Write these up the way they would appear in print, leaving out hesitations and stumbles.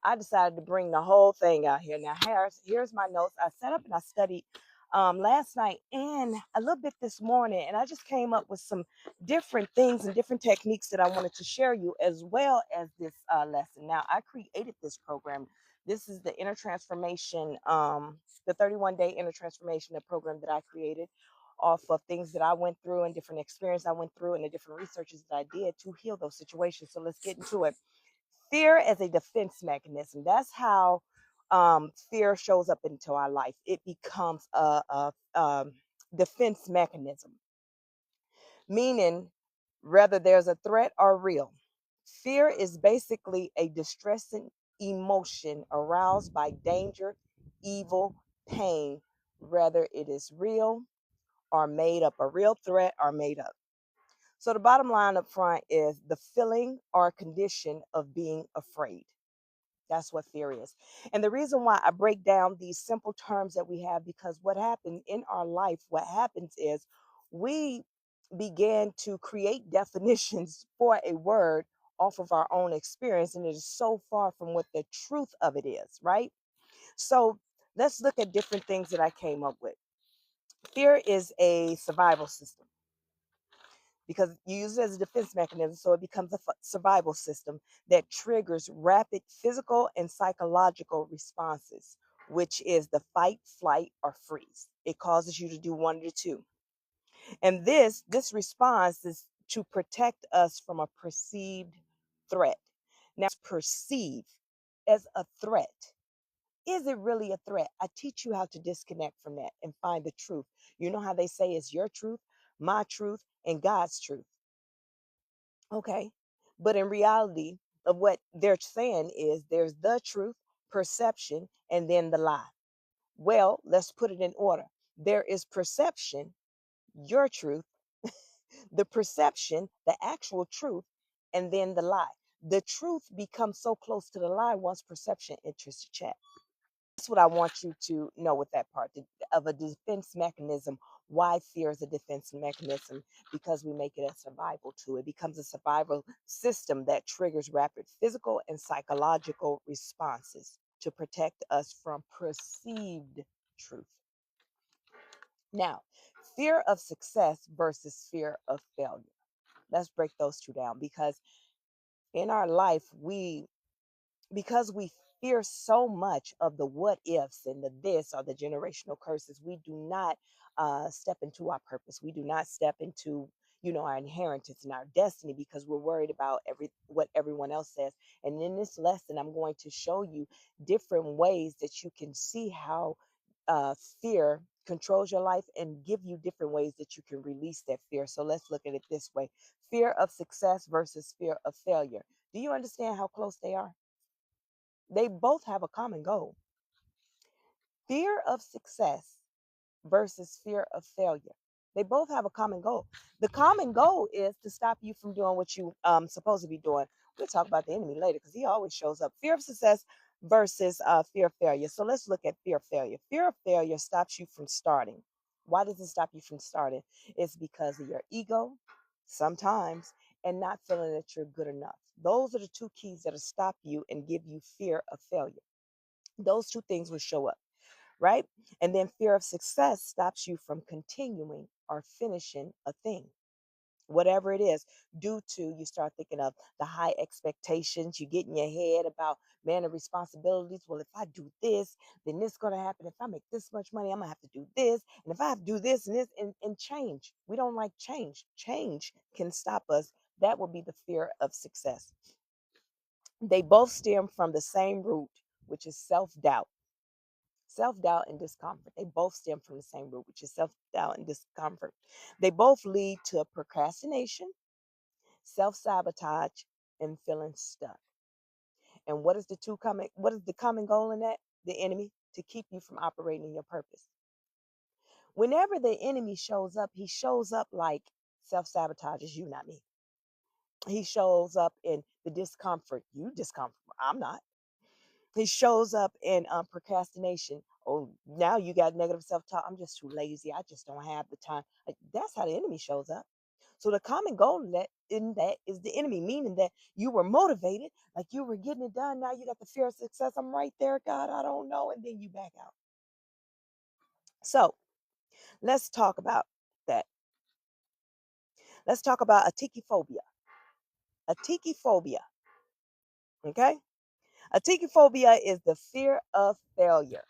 I decided to bring the whole thing out here. Now, here's my notes. I sat up and I studied last night and a little bit this morning, and I just came up with some different things and different techniques that I wanted to share you as well as this lesson. Now, I created this program. This is the inner transformation, the 31-day inner transformation, the program that I created off of things that I went through and different experience I went through and the different researches that I did to heal those situations. So let's get into it. Fear as a defense mechanism. That's how fear shows up into our life. It becomes a defense mechanism, meaning whether there's a threat or real. Fear is basically a distressing emotion aroused by danger, evil, pain, whether it is real or made up, a real threat or made up. So the bottom line up front is the feeling or condition of being afraid. That's what fear is. And the reason why I break down these simple terms that we have, because what happens in our life, what happens is we begin to create definitions for a word off of our own experience, and it is so far from what the truth of it is, right? So let's look at different things that I came up with. Fear is a survival system because you use it as a defense mechanism, so it becomes a survival system that triggers rapid physical and psychological responses, which is the fight, flight, or freeze. It causes you to do one of the two. And this response is to protect us from a perceived threat. Now, it's perceived as a threat. Is it really a threat? I teach you how to disconnect from that and find the truth. You know how they say it's your truth, my truth, and God's truth. Okay. But in reality, of what they're saying is there's the truth, perception, and then the lie. Well, let's put it in order. There is perception, your truth, the perception, the actual truth, and then the lie. The truth becomes so close to the lie once perception enters the chat. That's what I want you to know with that part of a defense mechanism. Why fear is a defense mechanism? Because we make it a survival tool. It becomes a survival system that triggers rapid physical and psychological responses to protect us from perceived truth. Now, fear of success versus fear of failure. Let's break those two down because in our life, because we fear so much of the what ifs and the this or the generational curses, we do not step into our purpose. We do not step into our inheritance and our destiny because we're worried about what everyone else says. And in this lesson, I'm going to show you different ways that you can see how fear controls your life and give you different ways that you can release that fear. So let's look at it this way: fear of success versus fear of failure. Do you understand how close they are? They both have a common goal: fear of success versus fear of failure. They both have a common goal. The common goal is to stop you from doing what you supposed to be doing. We'll talk about the enemy later because he always shows up. Fear of success versus fear of failure. So let's look at fear of failure. Fear of failure stops you from starting. Why does it stop you from starting? It's because of your ego, sometimes, and not feeling that you're good enough. Those are the two keys that'll stop you and give you fear of failure. Those two things will show up, right? And then fear of success stops you from continuing or finishing a thing, whatever it is, due to you start thinking of the high expectations. You get in your head about, man, the responsibilities. Well, if I do this, then this is going to happen. If I make this much money, I'm going to have to do this. And if I have to do this and this and change, we don't like change. Change can stop us. That will be the fear of success. They both stem from the same root, which is self doubt. Self doubt and discomfort. They both stem from the same root, which is self doubt and discomfort. They both lead to procrastination, self sabotage, and feeling stuck. And what is the common goal in that? The enemy, to keep you from operating in your purpose. Whenever the enemy shows up, he shows up like self sabotages you, not me. He shows up in the discomfort. You discomfort. I'm not. He shows up in procrastination. Oh, now you got negative self talk. I'm just too lazy. I just don't have the time. Like, that's how the enemy shows up. So the common goal in that is the enemy, meaning that you were motivated, like you were getting it done. Now you got the fear of success. I'm right there, God, I don't know. And then you back out. So let's talk about that. Let's talk about a tiki phobia. A tiki phobia. Okay. A tiki phobia is the fear of failure.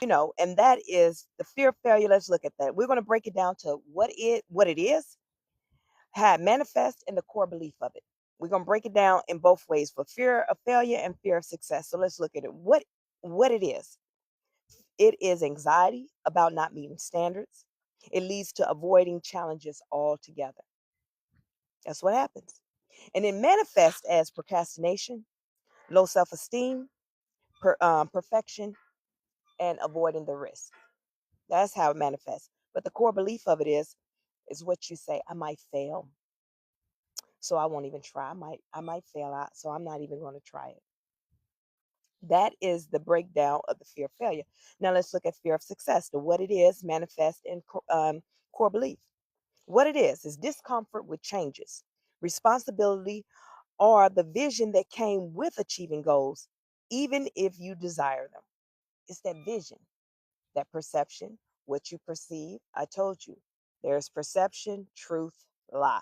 And that is the fear of failure. Let's look at that. We're going to break it down to what it is, how it manifests, and the core belief of it. We're going to break it down in both ways for fear of failure and fear of success. So let's look at it. What it is. It is anxiety about not meeting standards. It leads to avoiding challenges altogether. That's what happens. And it manifests as procrastination, low self-esteem, perfection, and avoiding the risk. That's how it manifests. But the core belief of it is what you say, I might fail, so I won't even try. I might fail out, so I'm not even going to try it. That is the breakdown of the fear of failure. Now let's look at fear of success. The what it is manifest in core belief. What it is discomfort with changes, responsibility, or the vision that came with achieving goals, even if you desire them. It's that vision, that perception, what you perceive. I told you, there's perception, truth, lie.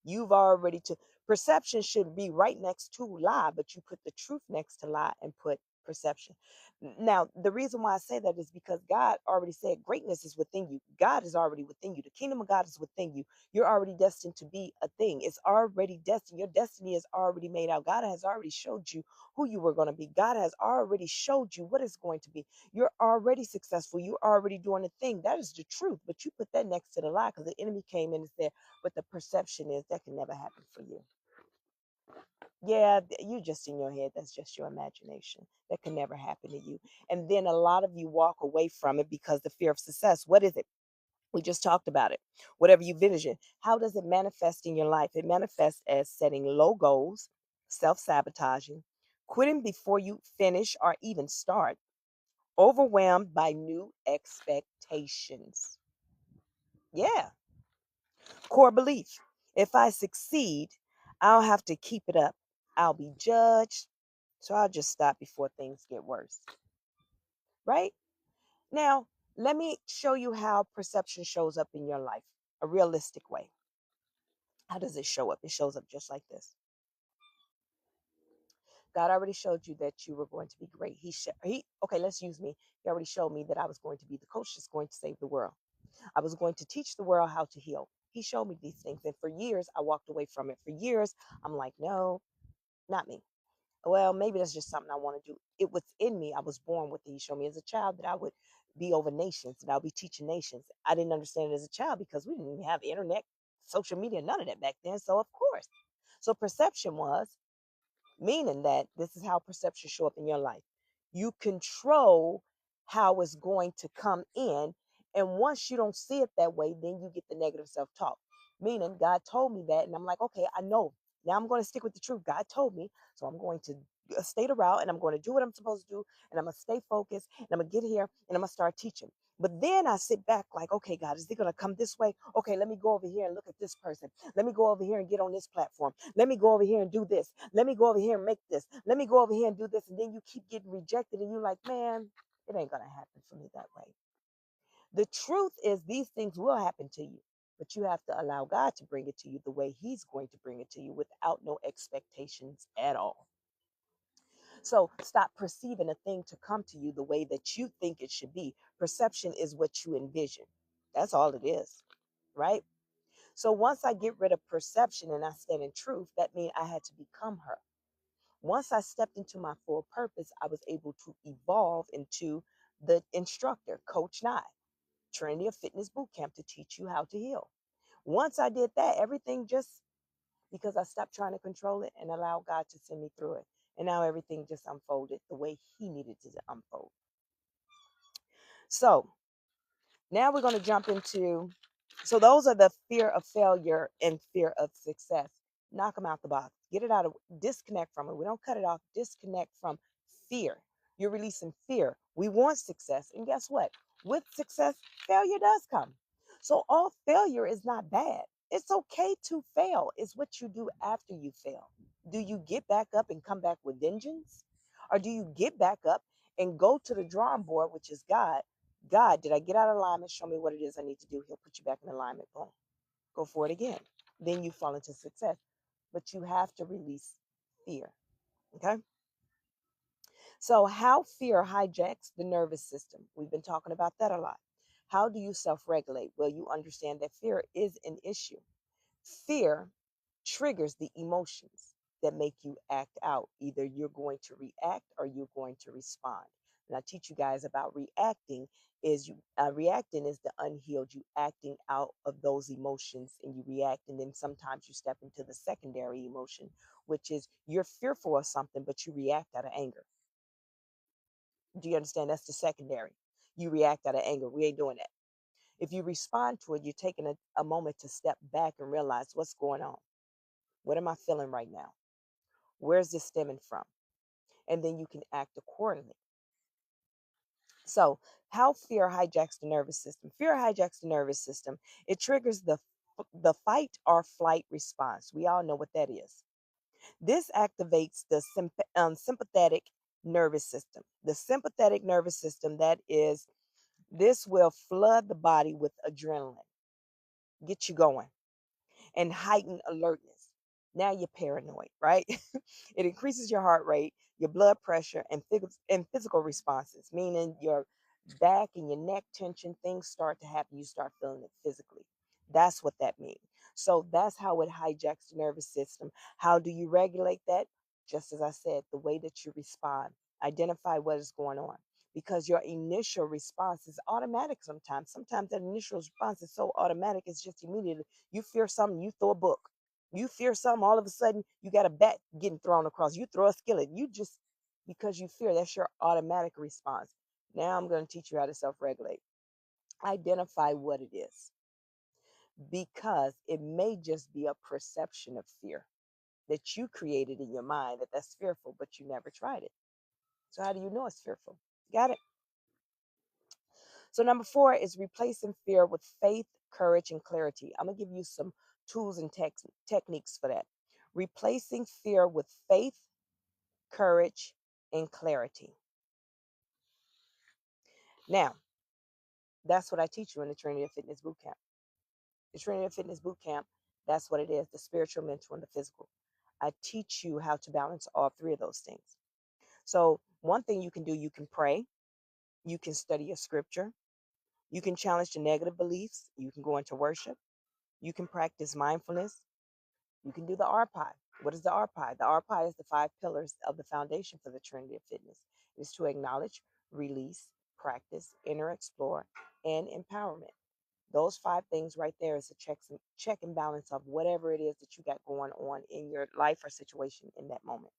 You've already to perception should be right next to lie, but you put the truth next to lie and put perception. Now, the reason why I say that is because God already said greatness is within you. God is already within you. The kingdom of God is within you. You're already destined to be a thing. It's already destined. Your destiny is already made out. God has already showed you who you were going to be. God has already showed you what it's going to be. You're already successful. You're already doing a thing. That is the truth. But you put that next to the lie because the enemy came in and said, but the perception is that can never happen for you. Yeah, you just in your head. That's just your imagination. That can never happen to you. And then a lot of you walk away from it because the fear of success. What is it? We just talked about it. Whatever you vision, how does it manifest in your life? It manifests as setting low goals, self sabotaging, quitting before you finish or even start, overwhelmed by new expectations. Yeah. Core belief. If I succeed, I'll have to keep it up. I'll be judged. So I'll just stop before things get worse. Right? Now, let me show you how perception shows up in your life, a realistic way. How does it show up? It shows up just like this. God already showed you that you were going to be great. Okay, let's use me. He already showed me that I was going to be the coach that's going to save the world. I was going to teach the world how to heal. He showed me these things. And for years, I walked away from it. For years, I'm like, no, not me. Well, maybe that's just something I want to do. It was in me. I was born with it. He showed me as a child that I would be over nations, that I'll be teaching nations. I didn't understand it as a child because we didn't even have internet, social media, none of that back then. So, of course. So, perception was meaning that this is how perception show up in your life. You control how it's going to come in. And once you don't see it that way, then you get the negative self-talk. Meaning God told me that. And I'm like, okay, I know. Now I'm going to stick with the truth. God told me. So I'm going to stay the route and I'm going to do what I'm supposed to do. And I'm going to stay focused and I'm going to get here and I'm going to start teaching. But then I sit back like, okay, God, is it going to come this way? Okay, let me go over here and look at this person. Let me go over here and get on this platform. Let me go over here and do this. Let me go over here and make this. Let me go over here and do this. And then you keep getting rejected and you're like, man, it ain't going to happen for me that way. The truth is these things will happen to you, but you have to allow God to bring it to you the way he's going to bring it to you without no expectations at all. So stop perceiving a thing to come to you the way that you think it should be. Perception is what you envision. That's all it is, right? So once I get rid of perception and I stand in truth, that means I had to become her. Once I stepped into my full purpose, I was able to evolve into the instructor, Coach Nye, Trinity of Fitness Bootcamp to teach you how to heal. Once I did that, everything just because I stopped trying to control it and allow God to send me through it. And now everything just unfolded the way he needed to unfold. So now we're going to jump into, so those are the fear of failure and fear of success. Knock them out the box. Get it out of, disconnect from it. We don't cut it off. Disconnect from fear. You're releasing fear. We want success. And guess what? With success, failure does come. So all failure is not bad. It's okay to fail. It's what you do after you fail. Do you get back up and come back with vengeance? Or do you get back up and go to the drawing board, which is God? God, did I get out of alignment? Show me what it is I need to do. He'll put you back in alignment. Boom. Go for it again. Then you fall into success. But you have to release fear. Okay? So, how fear hijacks the nervous system. We've been talking about that a lot. How do you self regulate? Well, you understand that fear is an issue. Fear triggers the emotions that make you act out. Either you're going to react or you're going to respond. And I teach you guys about reacting is you reacting is the unhealed, you acting out of those emotions and you react, and then sometimes you step into the secondary emotion, which is you're fearful of something but you react out of anger. Do you understand? That's the secondary. You react out of anger. We ain't doing that. If you respond to it, you're taking a moment to step back and realize what's going on. What am I feeling right now? Where's this stemming from? And then you can act accordingly. So, how fear hijacks the nervous system? Fear hijacks the nervous system. It triggers the fight or flight response. We all know what that is. This activates the sympathetic nervous system. The sympathetic nervous system, that is, this will flood the body with adrenaline, get you going, and heighten alertness. Now you're paranoid, right? It increases your heart rate, your blood pressure, and physical responses, meaning your back and your neck tension, things start to happen. You start feeling it physically. That's what that means. So that's how it hijacks the nervous system. How do you regulate that? Just as I said, the way that you respond, identify what is going on. Because your initial response is automatic sometimes. Sometimes that initial response is so automatic, it's just immediate. You fear something, you throw a book. You fear something, all of a sudden you got a bat getting thrown across. You throw a skillet. You just, because you fear, that's your automatic response. Now I'm going to teach you how to self regulate. Identify what it is, because it may just be a perception of fear that you created in your mind that's fearful, but you never tried it. So, how do you know it's fearful? Got it? So, number 4 is replacing fear with faith, courage, and clarity. I'm going to give you some tools and techniques for that. Replacing fear with faith, courage, and clarity. Now, that's what I teach you in the Trinity of Fitness Bootcamp. The Trinity of Fitness Bootcamp, that's what it is, the spiritual, mental, and the physical. I teach you how to balance all 3 of those things. So, one thing you can do, you can pray, you can study a scripture, you can challenge the negative beliefs, you can go into worship, you can practice mindfulness, you can do the RPI. What is the RPI? The RPI is the 5 pillars of the foundation for the Trinity of Fitness. It is to acknowledge, release, practice, enter, explore, and empowerment. Those 5 things right there is a check and balance of whatever it is that you got going on in your life or situation in that moment.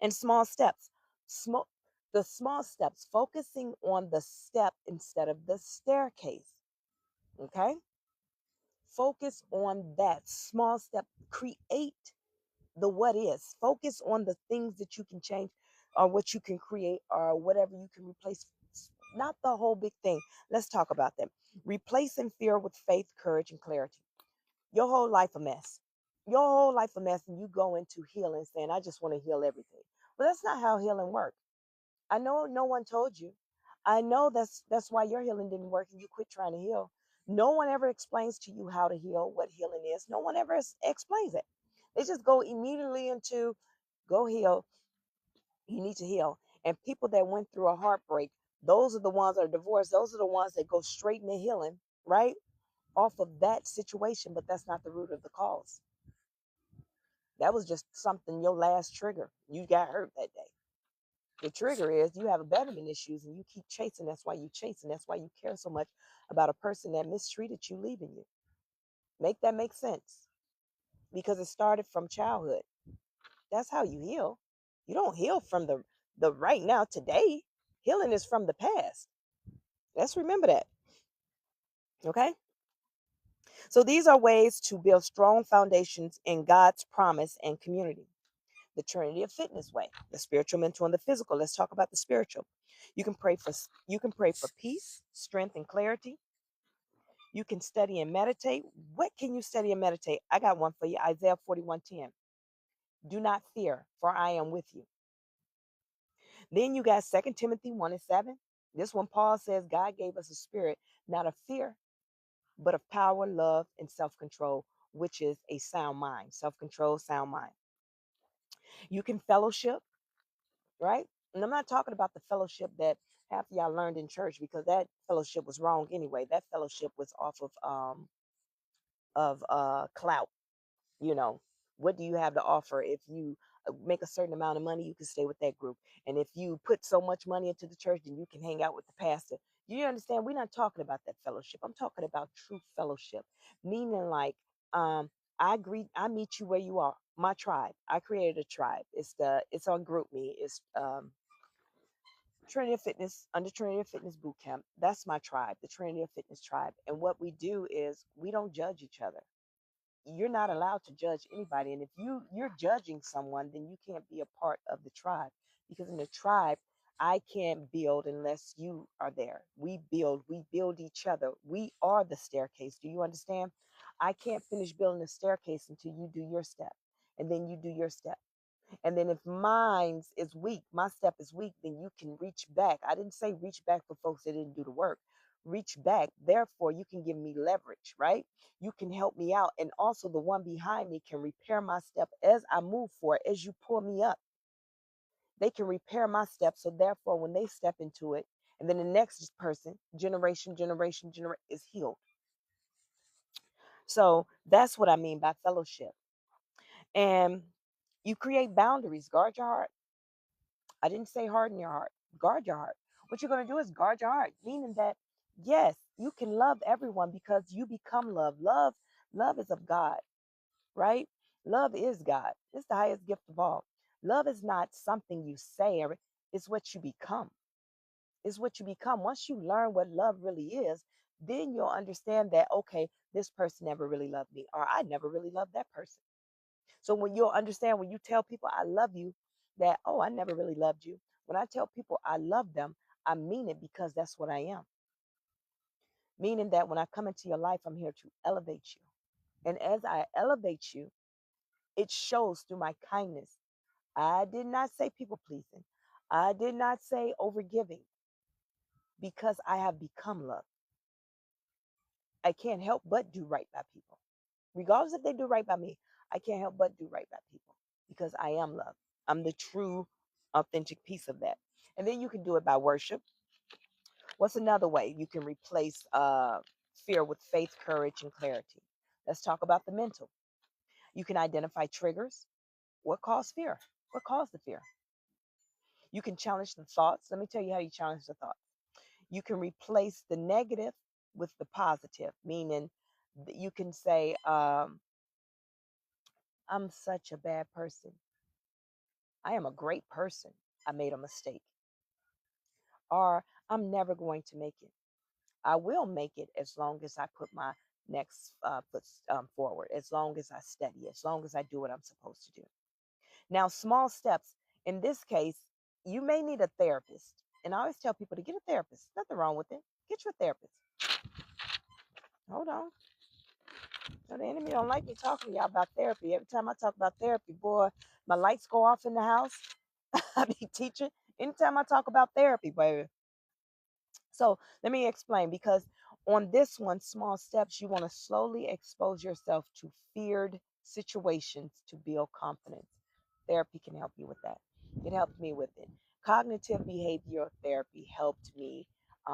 And small steps. Small the small steps, focusing on the step instead of the staircase. Okay? Focus on that small step. Create the what is. Focus on the things that you can change or what you can create or whatever you can replace. Not the whole big thing. Let's talk about that. Replacing fear with faith, courage, and clarity. Your whole life a mess. Your whole life a mess, and you go into healing saying, I just want to heal everything. Well, that's not how healing works. I know no one told you. I know that's why your healing didn't work and you quit trying to heal. No one ever explains to you how to heal, what healing is. No one ever explains it. They just go immediately into go heal. You need to heal. And people that went through a heartbreak, those are the ones that are divorced. Those are the ones that go straight into healing, right? Off of that situation, but that's not the root of the cause. That was just something, your last trigger. You got hurt that day. The trigger is you have abandonment issues and you keep chasing. That's why you chase, and that's why you care so much about a person that mistreated you leaving you. Make that make sense? Because it started from childhood. That's how you heal. You don't heal from the right now today. Healing is from the past. Let's remember that. Okay? So these are ways to build strong foundations in God's promise and community. The Trinity of Fitness way, the spiritual, mental, and the physical. Let's talk about the spiritual. You can pray for peace, strength, and clarity. You can study and meditate. What can you study and meditate? I got one for you. Isaiah 41:10. Do not fear, for I am with you. Then you got 2 Timothy 1:7. This one, Paul says, God gave us a spirit, not of fear, but of power, love, and self control, which is a sound mind. Self control, sound mind. You can fellowship, right? And I'm not talking about the fellowship that half of y'all learned in church, because that fellowship was wrong anyway. That fellowship was off of clout. You know, what do you have to offer? If you make a certain amount of money, you can stay with that group. And if you put so much money into the church, then you can hang out with the pastor. You understand? We're not talking about that fellowship. I'm talking about true fellowship, meaning like, um, I meet you where you are. My tribe. I created a tribe. It's on Group Me. It's Trinity of Fitness, under Trinity of Fitness Boot Camp. That's my tribe, the Trinity of Fitness tribe. And what we do is we don't judge each other. You're not allowed to judge anybody. And if you're judging someone, then you can't be a part of the tribe. Because in the tribe, I can't build unless you are there. We build each other. We are the staircase. Do you understand? I can't finish building the staircase until you do your step. And then you do your step. And then if mine is weak, my step is weak, then you can reach back. I didn't say reach back for folks that didn't do the work. Reach back. Therefore, you can give me leverage, right? You can help me out. And also, the one behind me can repair my step as I move forward, as you pull me up. They can repair my step. So, therefore, when they step into it, and then the next person, generation, is healed. So, that's what I mean by fellowship. And you create boundaries. Guard your heart. I didn't say harden your heart. Guard your heart. What you're going to do is guard your heart, meaning that yes, you can love everyone because you become love. Love is of God, right? Love is God. It's the highest gift of all. Love is not something you say, it's what you become. It's what you become. Once you learn what love really is, then you'll understand that, okay, this person never really loved me, or I never really loved that person. So when you'll understand, when you tell people I love you, that, oh, I never really loved you. When I tell people I love them, I mean it because that's what I am. Meaning that when I come into your life, I'm here to elevate you. And as I elevate you, it shows through my kindness. I did not say people pleasing. I did not say overgiving, because I have become love. I can't help but do right by people. Regardless if they do right by me, I can't help but do right by people because I am love. I'm the true, authentic piece of that. And then you can do it by worship. What's another way you can replace fear with faith, courage, and clarity? Let's talk about the mental. You can identify triggers. What caused fear? What caused the fear? You can challenge the thoughts. Let me tell you how you challenge the thoughts. You can replace the negative with the positive, meaning you can say, I'm such a bad person. I am a great person. I made a mistake. Or I'm never going to make it. I will make it as long as I put my next foot forward, as long as I study, as long as I do what I'm supposed to do. Now, small steps. In this case, you may need a therapist. And I always tell people to get a therapist. Nothing wrong with it. Get your therapist. Hold on. So the enemy don't like me talking to y'all about therapy. Every time I talk about therapy, boy, my lights go off in the house. I be teaching. Anytime I talk about therapy, baby. So let me explain, because on this one, small steps, you want to slowly expose yourself to feared situations to build confidence. Therapy can help you with that. It helped me with it. Cognitive behavioral therapy helped me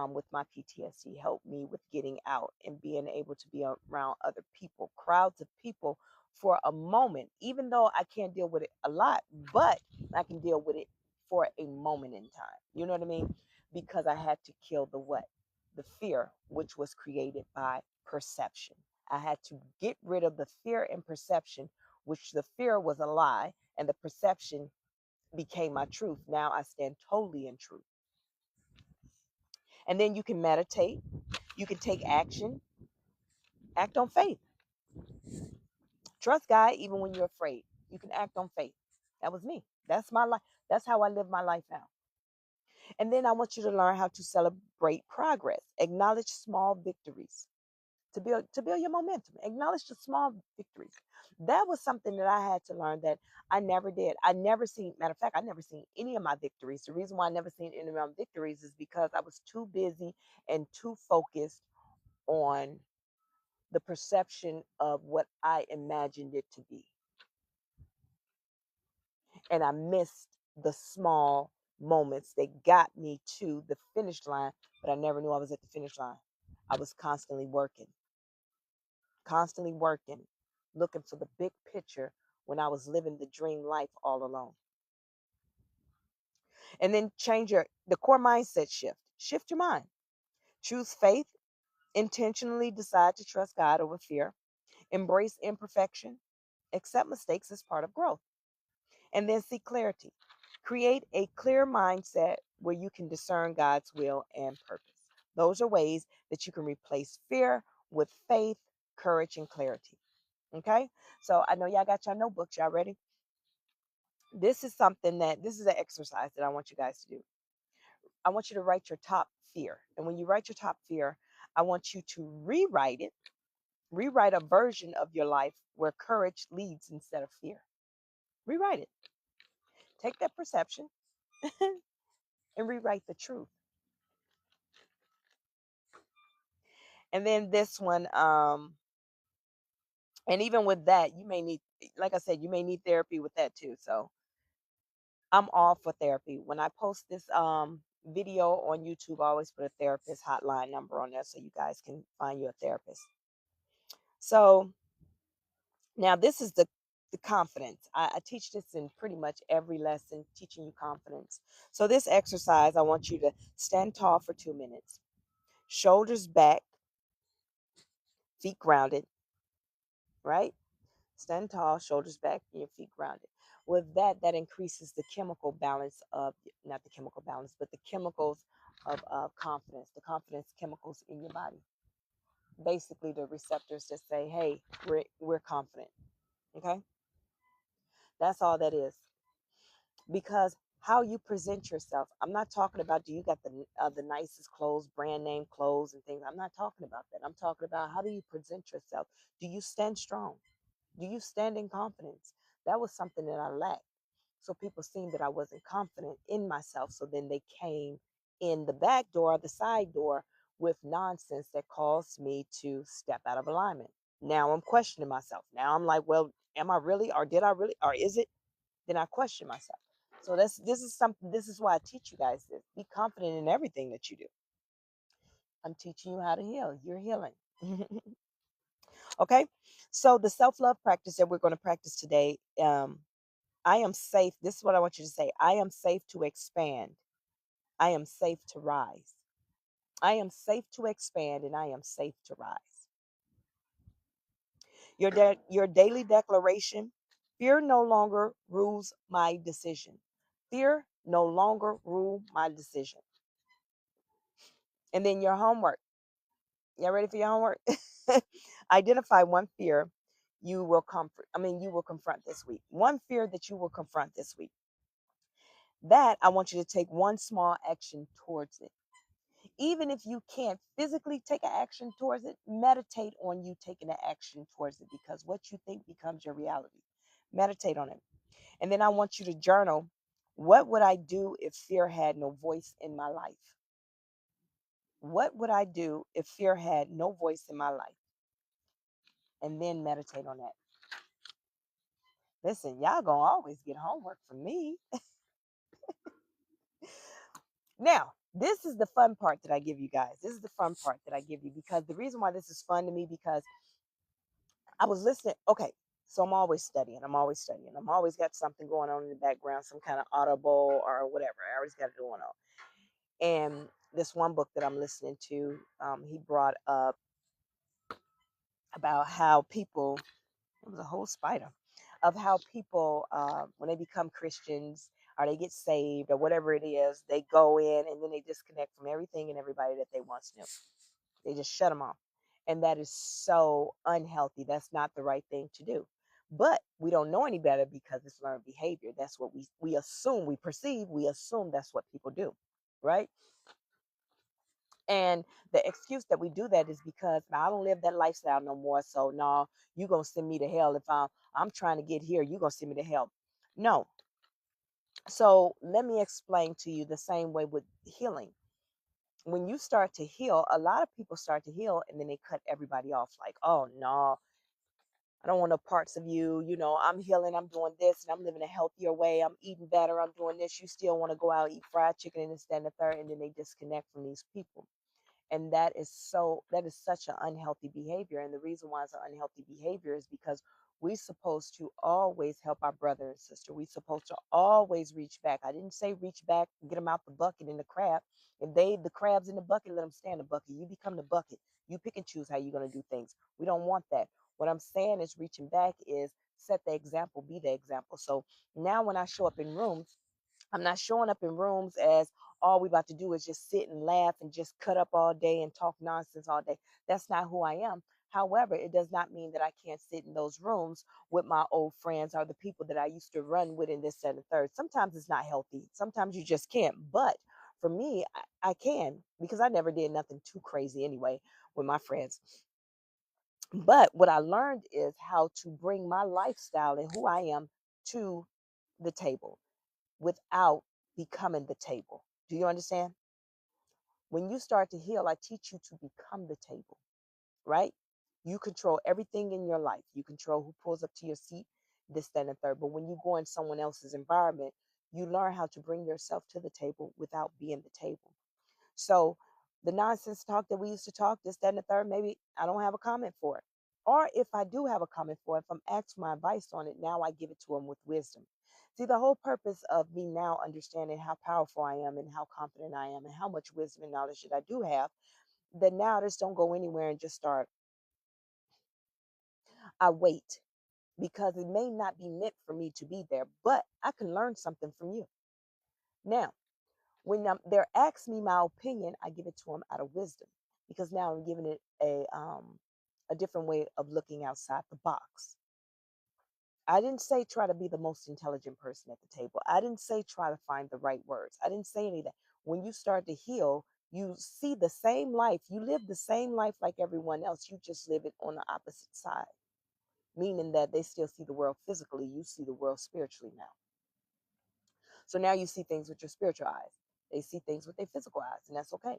with my PTSD, helped me with getting out and being able to be around other people, crowds of people for a moment, even though I can't deal with it a lot, but I can deal with it for a moment in time. You know what I mean? Because I had to kill the what? The fear, which was created by perception. I had to get rid of the fear and perception, which the fear was a lie and the perception became my truth. Now I stand totally in truth. And then you can meditate, you can take action, act on faith. Trust God even when you're afraid. You can act on faith. That was me. That's my life. That's how I live my life now. And then I want you to learn how to celebrate progress, acknowledge small victories. to build your momentum. Acknowledge the small victories. That was something that I had to learn that I never did. I never seen, matter of fact, I never seen any of my victories. The reason why I never seen any of my victories is because I was too busy and too focused on the perception of what I imagined it to be. And I missed the small moments that got me to the finish line, but I never knew I was at the finish line. I was constantly working, looking for the big picture when I was living the dream life all alone. And then change the core mindset shift. Shift your mind. Choose faith, intentionally decide to trust God over fear, embrace imperfection, accept mistakes as part of growth, and then seek clarity. Create a clear mindset where you can discern God's will and purpose. Those are ways that you can replace fear with faith, courage, and clarity. Okay? So I know y'all got your notebooks. Y'all ready? This is an exercise that I want you guys to do. I want you to write your top fear. And when you write your top fear, I want you to rewrite a version of your life where courage leads instead of fear. Rewrite it. Take that perception and rewrite the truth. And then this one, and even with that, you may need, like I said, you may need therapy with that too. So I'm all for therapy. When I post this video on YouTube, I always put a therapist hotline number on there so you guys can find you a therapist. So now this is the confidence. I teach this in pretty much every lesson, teaching you confidence. So this exercise, I want you to stand tall for 2 minutes, shoulders back, feet grounded, right? Stand tall, shoulders back, and your feet grounded. With that, that increases the chemical balance of, not the chemical balance, but the chemicals of confidence, the confidence chemicals in your body. Basically, the receptors that say, hey, we're confident. Okay? That's all that is. Because how you present yourself, I'm not talking about do you got the nicest clothes, brand name clothes and things. I'm not talking about that. I'm talking about how do you present yourself? Do you stand strong? Do you stand in confidence? That was something that I lacked. So people seen that I wasn't confident in myself. So then they came in the back door, the side door, with nonsense that caused me to step out of alignment. Now I'm questioning myself. Now I'm like, well, am I really, or did I really, or is it? Then I question myself. So this is something. This is why I teach you guys this. Be confident in everything that you do. I'm teaching you how to heal. You're healing. Okay. So the self love practice that we're going to practice today. I am safe. This is what I want you to say. I am safe to expand. I am safe to rise. I am safe to expand and I am safe to rise. Your daily declaration. Fear no longer rules my decision. Fear no longer rule my decision. And then your homework. Y'all ready for your homework? Identify one fear you will confront this week. One fear that you will confront this week. That I want you to take one small action towards it. Even if you can't physically take an action towards it, meditate on you taking an action towards it because what you think becomes your reality. Meditate on it. And then I want you to journal, what would I do if fear had no voice in my life? What would I do if fear had no voice in my life? And then meditate on that. Listen, y'all gonna always get homework from me. Now, this is the fun part that I give you guys. This is the fun part that I give you because the reason why this is fun to me because I was listening. Okay, so I'm always studying. I'm always studying. I'm always got something going on in the background, some kind of audible or whatever. I always got it going on. And this one book that I'm listening to, he brought up about how people, it was a whole spider, of how people, when they become Christians or they get saved or whatever it is, they go in and then they disconnect from everything and everybody that they once knew. They just shut them off. And that is so unhealthy. That's not the right thing to do. But we don't know any better because it's learned behavior. That's what we assume, we assume that's what people do. Right. And the excuse that we do that is because I don't live that lifestyle no more. So no, you're gonna send me to hell if I'm trying to get here. You're gonna send me to hell. No. So let me explain to you the same way with healing. When you start to heal, a lot of people start to heal and then they cut everybody off. Like, oh no, I don't want no parts of you. You know, I'm healing, I'm doing this, and I'm living a healthier way. I'm eating better, I'm doing this. You still want to go out and eat fried chicken and this, that, and the third, and then they disconnect from these people. And that is such an unhealthy behavior. And the reason why it's an unhealthy behavior is because we're supposed to always help our brother and sister. We're supposed to always reach back. I didn't say reach back and get them out the bucket in the crab. If the crabs in the bucket, let them stay in the bucket. You become the bucket. You pick and choose how you're going to do things. We don't want that. What I'm saying is reaching back is set the example, be the example. So now when I show up in rooms, I'm not showing up in rooms as all we about to do is just sit and laugh and just cut up all day and talk nonsense all day. That's not who I am. However, it does not mean that I can't sit in those rooms with my old friends or the people that I used to run with in this and the third. Sometimes it's not healthy. Sometimes you just can't. But for me, I can because I never did nothing too crazy anyway with my friends. But what I learned is how to bring my lifestyle and who I am to the table without becoming the table. Do you understand? When you start to heal, I teach you to become the table, right? You control everything in your life. You control who pulls up to your seat, this, that, and the third. But when you go in someone else's environment, you learn how to bring yourself to the table without being the table. So the nonsense talk that we used to talk, this, that, and the third, maybe I don't have a comment for it. Or if I do have a comment for it, if I'm asked for my advice on it, now I give it to them with wisdom. See, the whole purpose of me now understanding how powerful I am and how confident I am and how much wisdom and knowledge that I do have, that now I just don't go anywhere and just start. I wait because it may not be meant for me to be there, but I can learn something from you. Now, when they're asking me my opinion, I give it to them out of wisdom because now I'm giving it a different way of looking outside the box. I didn't say try to be the most intelligent person at the table. I didn't say try to find the right words. I didn't say any of that. When you start to heal, you see the same life. You live the same life like everyone else. You just live it on the opposite side, meaning that they still see the world physically. You see the world spiritually now. So now you see things with your spiritual eyes. They see things with their physical eyes, and that's okay.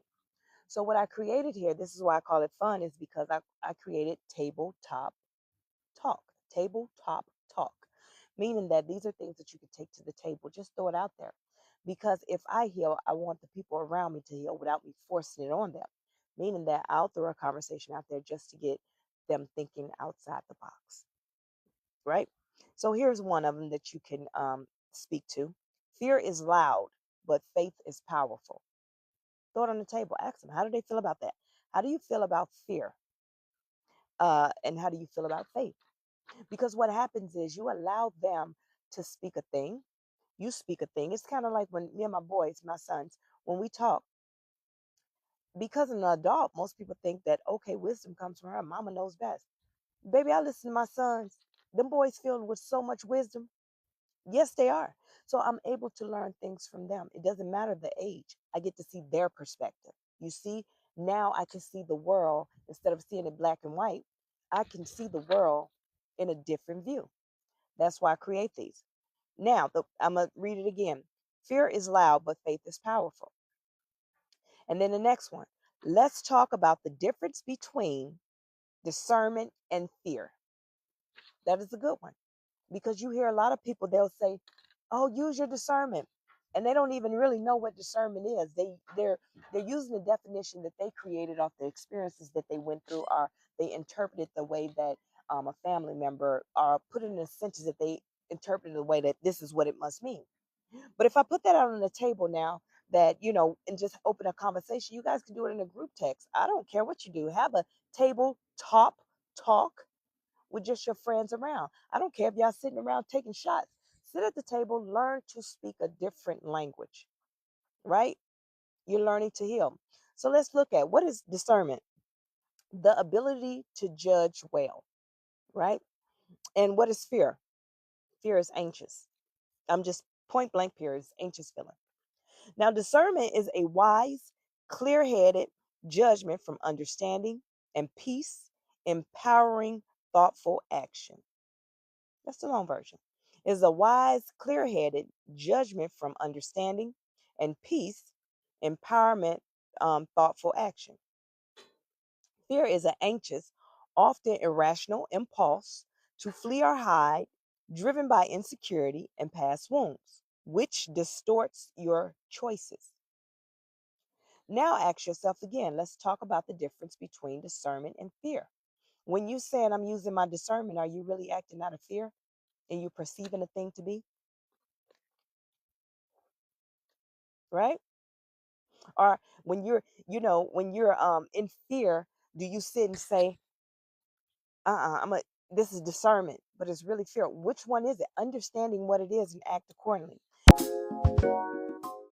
So what I created here, this is why I call it fun, is because I created tabletop talk. Tabletop talk. Meaning that these are things that you could take to the table. Just throw it out there. Because if I heal, I want the people around me to heal without me forcing it on them. Meaning that I'll throw a conversation out there just to get them thinking outside the box. Right? So here's one of them that you can speak to. Fear is loud, but faith is powerful. Throw it on the table. Ask them, how do they feel about that? How do you feel about fear? And how do you feel about faith? Because what happens is you allow them to speak a thing. You speak a thing. It's kind of like when me and my boys, my sons, when we talk, because I'm an adult, most people think that, okay, wisdom comes from her. Mama knows best. Baby, I listen to my sons. Them boys filled with so much wisdom. Yes, they are. So I'm able to learn things from them. It doesn't matter the age. I get to see their perspective. You see, now I can see the world instead of seeing it black and white. I can see the world in a different view. That's why I create these. Now, I'm going to read it again. Fear is loud, but faith is powerful. And then the next one. Let's talk about the difference between discernment and fear. That is a good one because you hear a lot of people, they'll say, oh, use your discernment, and they don't even really know what discernment is. They're using the definition that they created off the experiences that they went through, or they interpreted the way that a family member, or put it in a sentence that they interpreted the way that this is what it must mean. But if I put that out on the table now, that and just open a conversation, you guys can do it in a group text. I don't care what you do. Have a table top talk with just your friends around. I don't care if y'all sitting around taking shots. Sit at the table, learn to speak a different language, right? You're learning to heal. So let's look at what is discernment? The ability to judge well, right? And what is fear? Fear is anxious. I'm just point blank period, anxious feeling. Now, discernment is a wise, clear headed, judgment from understanding, and peace, empowering thoughtful action. That's the long version. Is a wise, clear headed judgment from understanding, and peace, empowerment, thoughtful action. Fear is an anxious, often irrational impulse to flee or hide, driven by insecurity and past wounds, which distorts your choices. Now ask yourself again. Let's talk about the difference between discernment and fear. When you saying I'm using my discernment, are you really acting out of fear and you perceiving a thing to be, right? Or when you're in fear, do you sit and say, I'm a this is discernment, but it's really fear. Which one is it? Understanding what it is and act accordingly.